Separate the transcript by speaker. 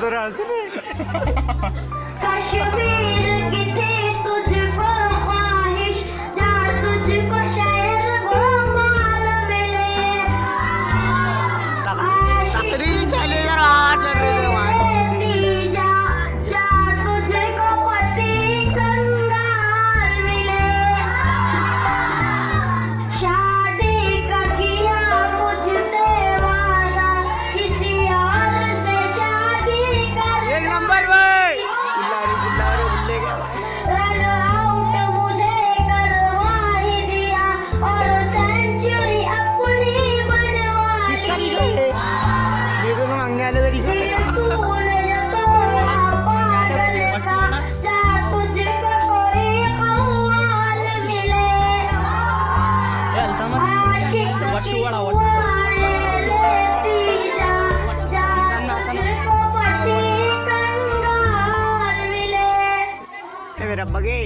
Speaker 1: पूरा
Speaker 2: कश्मीर की थी तुझको ख्वाहिश, जा तुझको शायद वो माल मिले।
Speaker 1: तकरीर चले जा रहा चल रहे थे वहाँ
Speaker 2: जा जा तुझको पति कंगाल मिले। शादी का किया मुझसे वादा, किसी और से शादी कर।
Speaker 1: एक नंबर भाई चिल्ला रहे
Speaker 2: रन आउट मुझे करवा ही दिया और सेंचुरी अपनी बनवा
Speaker 1: किस तरीके से ये तो मांगने वाले तरीके
Speaker 2: दी। तूने जो तोड़ा पागल का, जा तुझको कोई कव्वाल मिले। आशिक की दुआएं लेती जा, जा तुझको पति कंगाल मिले।
Speaker 1: मेरा बगे